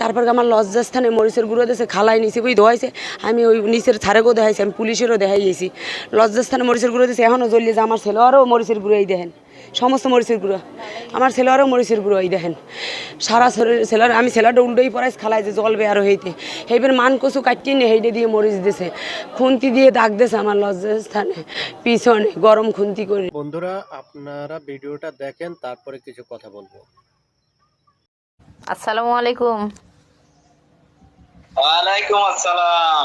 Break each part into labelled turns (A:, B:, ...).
A: তারপর আমার লজ্জাস্থানে মরিচের গুঁড়ো দিয়েছে, খালাই নিচে ওই ধোয়াইছে, আমি ওই নিচের ছাড়েকেও দেখাইছি, আমি পুলিশেরও দেখাই গেছি। লজ্জাস্থানে মরিচের গুঁড়ো দিয়েছে, এখনও জ্বলিয়েছে। আমার ছেলে আরও মরিচের গুঁড়ো এই দেখেন, সমস্ত মরিচের গুঁড়ো আমার ছেলে আরও মরিচের গুঁড়ো এই দেখেন সারা শরীর ছেলের। আমি ছেলেটা উল্টোই পড়াইছি, খালাই যে জলবে আরও হইতে সেইবার মান কচু কাটিয়ে নিয়ে হেঁটে দিয়ে মরিচ দিছে, খুন্তি দিয়ে দাগ দিয়েছে আমার লজ্জাস্থানে পিছনে গরম খুন্তি করে।
B: বন্ধুরা আপনারা ভিডিওটা দেখেন, তারপরে কিছু কথা বলবো।
C: আসসালামু আলাইকুম।
D: ওয়ালাইকুম আসসালাম।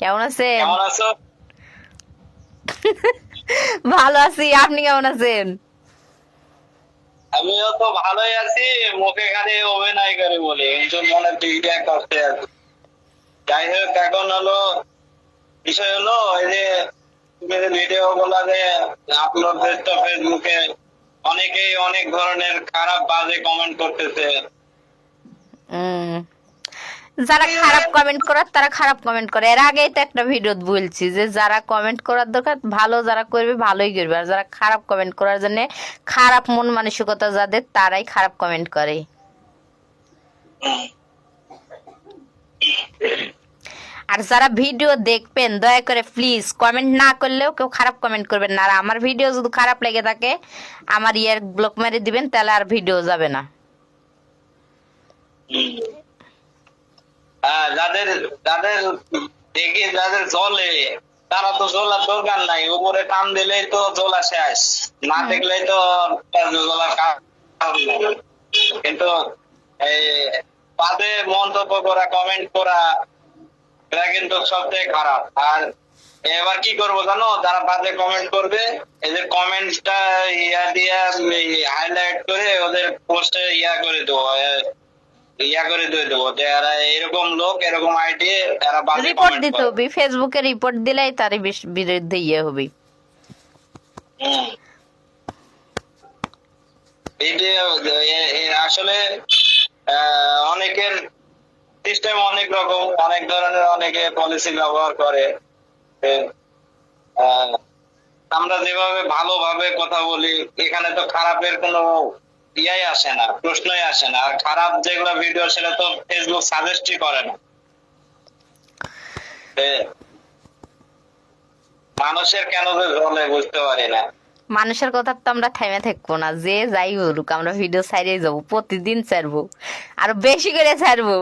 C: কেমন আছেন?
D: কেমন আছো?
C: ভালো আছি, আপনি কেমন আছেন?
D: আমিও তো ভালোই আছি, মুখে খালি অভিনয় করে বলি, কিন্তু মনে দিকটা করতে আছি। যাই হোক, এখন হলো বিষয় হলো এই যে ভিডিও গুলা যে আপলোড দিচ্ছ ফেসবুকে, অনেকেই অনেক ধরনের খারাপ বাজে কমেন্ট করতেছে।
C: যারা খারাপ কমেন্ট করার তারা খারাপ কমেন্ট করে। এর আগেই তো একটা ভিডিও বলছি যে যারা কমেন্ট করার দরকার ভালো যারা করবে ভালোই করবে, আর যারা খারাপ কমেন্ট করার জন্য খারাপ মন মানসিকতা যাদের তারাই খারাপ কমেন্ট করে। আর যারা ভিডিও দেখবেন দয়া করে প্লিজ কমেন্ট না করলেও কেউ খারাপ কমেন্ট করবেন না। আর আমার ভিডিও যদি খারাপ লেগে থাকে আমার ইয়ার ব্লক মেরে দিবেন, তাহলে আর ভিডিও যাবে না।
D: যাদের যাদের দেখি যাদের জ্বলে তারা তো জ্বলার দরকার নাই, উপরে টান দিলেই তো জ্বলা শেষ, না দেখলেই তো জ্বলার কারণ নাই। কিন্তু এই বাদে মন্তব্য করা, কমেন্ট করা, এটা কিন্তু সবচেয়ে খারাপ। আর এবার কি করবো জানো, যারা বাদে কমেন্ট করবে এদের কমেন্টটা ইয়া দিয়া হাইলাইট করে ওদের পোস্টে ইয়া করে দেবো যে এরা এরকম লোক, এরকম আইডি, এরা বাজে
C: রিপোর্ট
D: কমেন্ট
C: দিতে
D: করে।
C: হবে, ফেসবুকে রিপোর্ট দিলেই তার বিরুদ্ধে ইয়ে হবে।
D: আসলে অনেকের সিস্টেম অনেক রকম, অনেক ধরনের, অনেকে পলিসি ব্যবহার করে। আমরা যেভাবে ভালোভাবে কথা বলি এখানে তো খারাপের কোনো ইয়াই আসে না, প্রশ্নই আসে না। আর খারাপ যেগুলো ভিডিও সেটা তো ফেসবুক সাজেস্টই করে না। মানুষের কেন যে জ্বলে বুঝতে পারি না।
C: মানুষের কথা তো আমরা থেমে থাকবো না, যে যাই বলুক আমরা ভিডিও ছাড়িয়ে যাবো, প্রতিদিন ছাড়বো, আরো বেশি করে ছাড়বো।